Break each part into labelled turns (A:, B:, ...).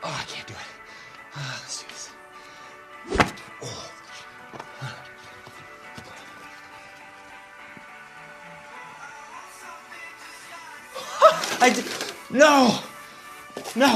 A: Oh, I can't do it. Let's do this. No! No!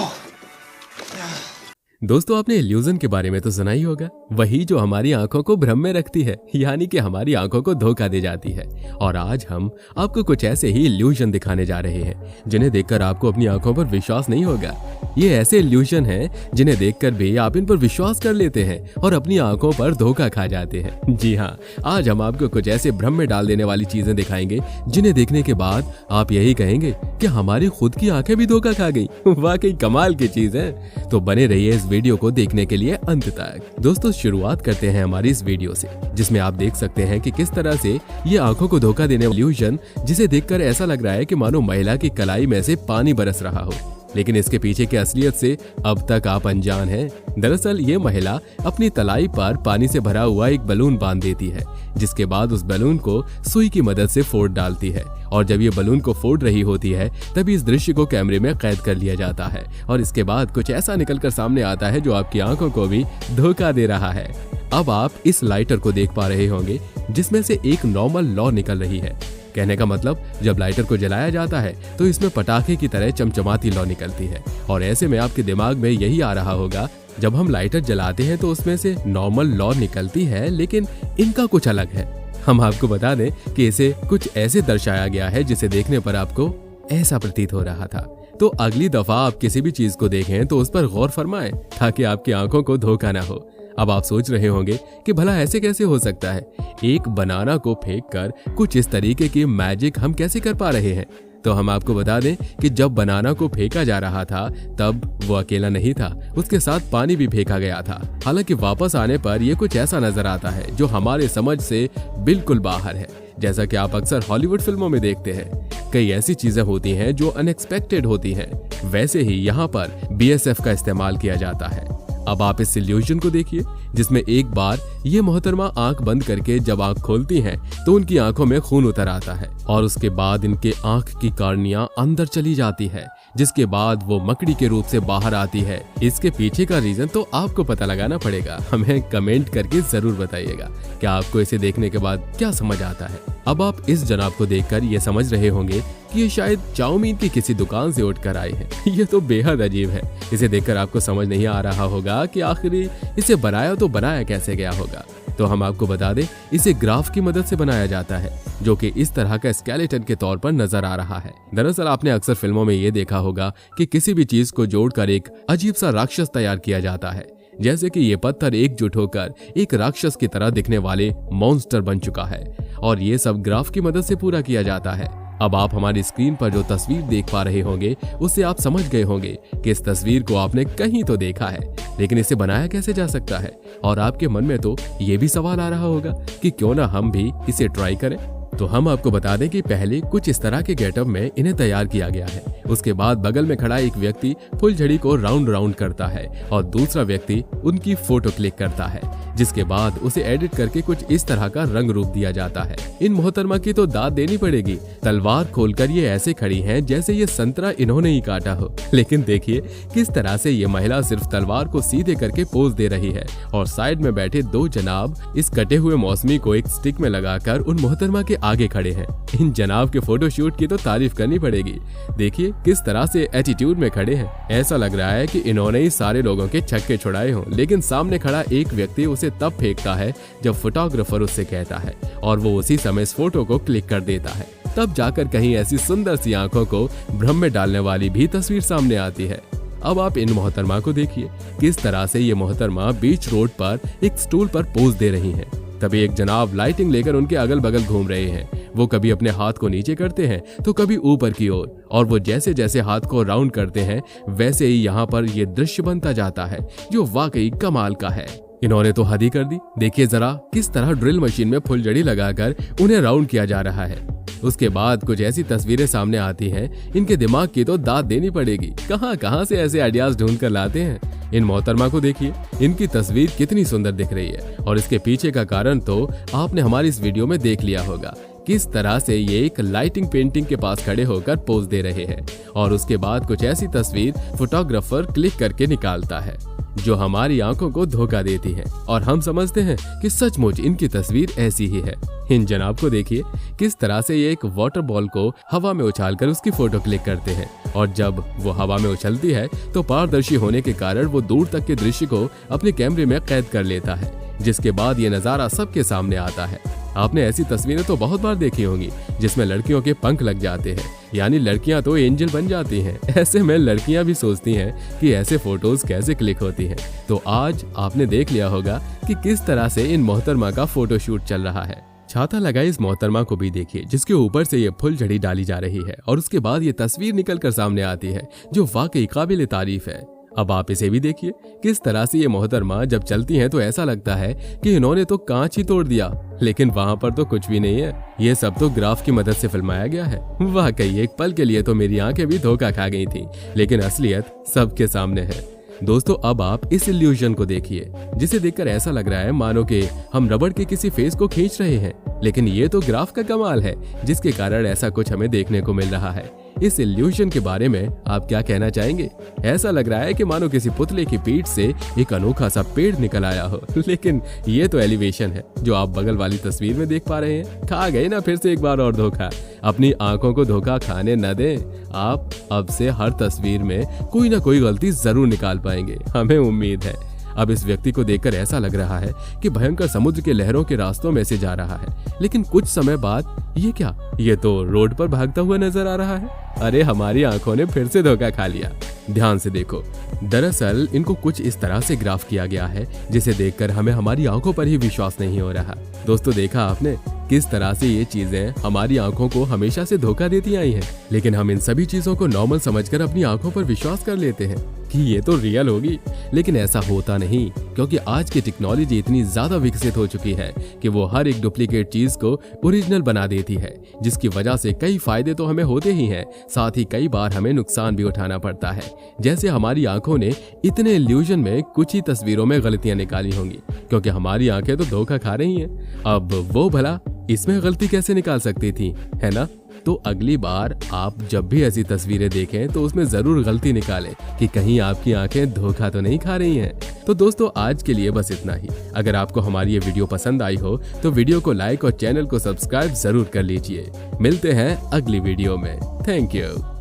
B: दोस्तों, आपने illusion के बारे में तो सुना ही होगा। वही जो हमारी आंखों को भ्रम में रखती है, यानी कि हमारी आंखों को धोखा दे जाती है। और आज हम आपको कुछ ऐसे ही इल्यूजन दिखाने जा रहे हैं जिन्हें देखकर आपको अपनी आंखों पर विश्वास नहीं होगा। ये ऐसे इल्यूजन हैं जिन्हें देखकर भी आप इन पर विश्वास कर लेते हैं और अपनी आंखों पर धोखा खा जाते हैं। जी हाँ, आज हम आपको कुछ ऐसे भ्रम में डाल देने वाली चीजें दिखाएंगे जिन्हें देखने के बाद आप यही कहेंगे कि हमारी खुद की आंखें भी धोखा खा गई। वाकई कमाल की चीज है। तो बने रहिए इस वीडियो को देखने के लिए अंत तक। दोस्तों, शुरुआत करते हैं हमारी इस वीडियो से, जिसमें आप देख सकते हैं कि किस तरह से ये आंखों को धोखा देने वाला इल्यूजन, जिसे देखकर ऐसा लग रहा है कि मानो महिला की कलाई में से पानी बरस रहा हो, लेकिन इसके पीछे की असलियत से अब तक आप अनजान हैं। दरअसल ये महिला अपनी तलाई पर पानी से भरा हुआ एक बलून बांध देती है, जिसके बाद उस बलून को सुई की मदद से फोड़ डालती है। और जब ये बलून को फोड़ रही होती है तभी इस दृश्य को कैमरे में कैद कर लिया जाता है और इसके बाद कुछ ऐसा निकलकर सामने आता है जो आपकी आंखों को भी धोखा दे रहा है। अब आप इस लाइटर को देख पा रहे होंगे जिसमें से एक नॉर्मल लौ निकल रही है। कहने का मतलब, जब लाइटर को जलाया जाता है तो इसमें पटाखे की तरह चमचमाती लौ निकलती है। और ऐसे में आपके दिमाग में यही आ रहा होगा, जब हम लाइटर जलाते हैं तो उसमें से नॉर्मल लौ निकलती है, लेकिन इनका कुछ अलग है। हम आपको बता दें कि इसे कुछ ऐसे दर्शाया गया है जिसे देखने पर आपको ऐसा प्रतीत हो रहा था। तो अगली दफा आप किसी भी चीज को देखें तो उस पर गौर फरमाएं ताकि आपकी आंखों को धोखा ना हो। अब आप सोच रहे होंगे कि भला ऐसे कैसे हो सकता है, एक बनाना को फेंककर कुछ इस तरीके की मैजिक हम कैसे कर पा रहे हैं। तो हम आपको बता दें कि जब बनाना को फेंका जा रहा था तब वो अकेला नहीं था, उसके साथ पानी भी फेंका गया था। हालांकि वापस आने पर यह कुछ ऐसा नजर आता है जो हमारे समझ से बिल्कुल बाहर है। जैसा कि आप अक्सर हॉलीवुड फिल्मों में देखते हैं, कई ऐसी चीजें होती हैं जो अनएक्सपेक्टेड होती हैं। वैसे ही यहाँ पर BSF का इस्तेमाल किया जाता है। अब आप इस इल्यूजन को देखिए, जिसमें एक बार ये मोहतरमा आंख बंद करके जब आंख खोलती हैं तो उनकी आंखों में खून उतर आता है और उसके बाद इनके आंख की कार्निया अंदर चली जाती है, जिसके बाद वो मकड़ी के रूप से बाहर आती है। इसके पीछे का रीजन तो आपको पता लगाना पड़ेगा। हमें कमेंट करके जरूर बताइएगा कि आपको इसे देखने के बाद क्या समझ आता है। अब आप इस जनाब को देखकर ये समझ रहे होंगे कि ये शायद चाउमीन की किसी दुकान से उठकर आए हैं। ये तो बेहद अजीब है। इसे देखकर आपको समझ नहीं आ रहा होगा कि आखिर इसे बनाया तो बनाया कैसे गया होगा। तो हम आपको बता दें, इसे ग्राफ की मदद से बनाया जाता है, जो कि इस तरह का स्केलेटन के तौर पर नजर आ रहा है। दरअसल आपने अक्सर फिल्मों में ये देखा होगा कि किसी भी चीज को जोड़कर एक अजीब सा राक्षस तैयार किया जाता है, जैसे कि ये पत्थर एकजुट होकर एक राक्षस की तरह दिखने वाले मॉन्स्टर बन चुका है और ये सब ग्राफ की मदद से पूरा किया जाता है। अब आप हमारी स्क्रीन पर जो तस्वीर देख पा रहे होंगे उससे आप समझ गए होंगे कि इस तस्वीर को आपने कहीं तो देखा है, लेकिन इसे बनाया कैसे जा सकता है। और आपके मन में तो ये भी सवाल आ रहा होगा कि क्यों ना हम भी इसे ट्राई करें। तो हम आपको बता दें कि पहले कुछ इस तरह के गेटअप में इन्हें तैयार किया गया है। उसके बाद बगल में खड़ा एक व्यक्ति फुलझड़ी को राउंड राउंड करता है और दूसरा व्यक्ति उनकी फोटो क्लिक करता है, जिसके बाद उसे एडिट करके कुछ इस तरह का रंग रूप दिया जाता है। इन मोहतरमा की तो दाद देनी पड़ेगी। तलवार खोलकर ये ऐसे खड़ी हैं जैसे ये संतरा इन्होंने ही काटा हो। लेकिन देखिए किस तरह से ये महिला सिर्फ तलवार को सीधे करके पोज दे रही है और साइड में बैठे दो जनाब इस कटे हुए मौसमी को एक स्टिक में लगाकर उन मोहतरमा के आगे खड़े हैं। इन जनाब के फोटोशूट की तो तारीफ करनी पड़ेगी। देखिए किस तरह से एटीट्यूड में खड़े हैं। ऐसा लग रहा है कि इन्होंने ही सारे लोगों के छक्के छुड़ाए हों। लेकिन सामने खड़ा एक व्यक्ति उसे तब फेंकता है जब फोटोग्राफर उससे कहता है और वो उसी समय इस फोटो को क्लिक कर देता है। तब जाकर कहीं ऐसी सुंदर सी आंखों को भ्रम में डालने वाली भी तस्वीर सामने आती है। अब आप इन मोहतरमा को देखिए, किस तरह से ये मोहतरमा बीच रोड पर एक स्टूल पर पोज दे रही हैं। तभी एक जनाब लाइटिंग लेकर उनके अगल बगल घूम रहे हैं। वो कभी अपने हाथ को नीचे करते हैं तो कभी ऊपर की ओर, और वो जैसे जैसे हाथ को राउंड करते हैं वैसे ही यहाँ पर ये दृश्य बनता जाता है, जो वाकई कमाल का है। इन्होंने तो हद ही कर दी। देखिए जरा किस तरह ड्रिल मशीन में फुलझड़ी लगाकर उन्हें राउंड किया जा रहा है। उसके बाद कुछ ऐसी तस्वीरें सामने आती हैं, इनके दिमाग की तो दाद देनी पड़ेगी। कहां से ऐसे आइडियाज ढूंढ कर लाते हैं। इन मोहतरमा को देखिए, इनकी तस्वीर कितनी सुंदर दिख रही है और इसके पीछे का कारण तो आपने हमारी इस वीडियो में देख लिया होगा। किस तरह से ये एक लाइटिंग पेंटिंग के पास खड़े होकर पोज दे रहे हैं और उसके बाद कुछ ऐसी तस्वीर फोटोग्राफर क्लिक करके निकालता है जो हमारी आंखों को धोखा देती है और हम समझते हैं कि सचमुच इनकी तस्वीर ऐसी ही है। इन जनाब को देखिए किस तरह से ये एक वाटर बॉल को हवा में उछालकर उसकी फोटो क्लिक करते हैं और जब वो हवा में उछलती है तो पारदर्शी होने के कारण वो दूर तक के दृश्य को अपने कैमरे में कैद कर लेता है, जिसके बाद ये नजारा सबके सामने आता है। आपने ऐसी तस्वीरें तो बहुत बार देखी होंगी जिसमें लड़कियों के पंख लग जाते हैं, यानी लड़कियां तो एंजल बन जाती हैं। ऐसे में लड़कियां भी सोचती हैं कि ऐसे फोटोज कैसे क्लिक होती हैं। तो आज आपने देख लिया होगा कि किस तरह से इन मोहतरमा का फोटोशूट चल रहा है। छाता लगाए इस मोहतरमा को भी देखिए जिसके ऊपर से ये फुलझड़ी डाली जा रही है और उसके बाद ये तस्वीर निकल कर सामने आती है जो वाकई काबिल तारीफ है। अब आप इसे भी देखिए किस तरह से ये मोहतरमा जब चलती हैं तो ऐसा लगता है कि इन्होंने तो कांच ही तोड़ दिया, लेकिन वहां पर तो कुछ भी नहीं है। ये सब तो ग्राफ की मदद से फिल्माया गया है। वाकई एक पल के लिए तो मेरी आंखें भी धोखा खा गई थी, लेकिन असलियत सबके सामने है। दोस्तों अब आप इस इल्यूजन को देखिए जिसे देखकर ऐसा लग रहा है मानो कि हम रबड़ के किसी फेस को खींच रहे हैं, लेकिन ये तो ग्राफ का कमाल है जिसके कारण ऐसा कुछ हमें देखने को मिल रहा है। इस इल्यूजन के बारे में आप क्या कहना चाहेंगे? ऐसा लग रहा है कि मानो किसी पुतले की पीठ से एक अनोखा सा पेड़ निकल आया हो, लेकिन ये तो एलिवेशन है जो आप बगल वाली तस्वीर में देख पा रहे हैं। खा गए ना फिर से एक बार और धोखा। अपनी आंखों को धोखा खाने न दें। आप अब से हर तस्वीर में कोई ना कोई गलती जरूर निकाल पाएंगे, हमें उम्मीद है। अब इस व्यक्ति को देखकर ऐसा लग रहा है कि भयंकर समुद्र के लहरों के रास्तों में से जा रहा है, लेकिन कुछ समय बाद ये क्या, ये तो रोड पर भागता हुआ नजर आ रहा है। अरे हमारी आंखों ने फिर से धोखा खा लिया। ध्यान से देखो, दरअसल इनको कुछ इस तरह से ग्राफ किया गया है जिसे देखकर हमें हमारी आंखों पर ही विश्वास नहीं हो रहा। दोस्तों देखा आपने किस तरह से ये चीजें हमारी आंखों को हमेशा से धोखा देती आई हैं, लेकिन हम इन सभी चीजों को नॉर्मल समझकर अपनी आंखों पर विश्वास कर लेते हैं कि ये तो रियल होगी, लेकिन ऐसा होता नहीं, क्योंकि आज की टेक्नोलॉजी इतनी ज्यादा विकसित हो चुकी है कि वो हर एक डुप्लीकेट चीज को ओरिजिनल बना देती है, जिसकी वजह से कई फायदे तो हमें होते ही हैं, साथ ही कई बार हमें नुकसान भी उठाना पड़ता है। जैसे हमारी आंखों ने इतने इल्यूजन में कुछ ही तस्वीरों में गलतियां निकाली होंगी, क्योंकि हमारी आंखें तो धोखा खा रही हैं। अब वो भला इसमें गलती कैसे निकाल सकती थी, है ना? तो अगली बार आप जब भी ऐसी तस्वीरें देखें तो उसमें जरूर गलती निकालें कि कहीं आपकी आंखें धोखा तो नहीं खा रही हैं। तो दोस्तों आज के लिए बस इतना ही। अगर आपको हमारी ये वीडियो पसंद आई हो तो वीडियो को लाइक और चैनल को सब्सक्राइब जरूर कर लीजिए। मिलते हैं अगली वीडियो में। Thank you.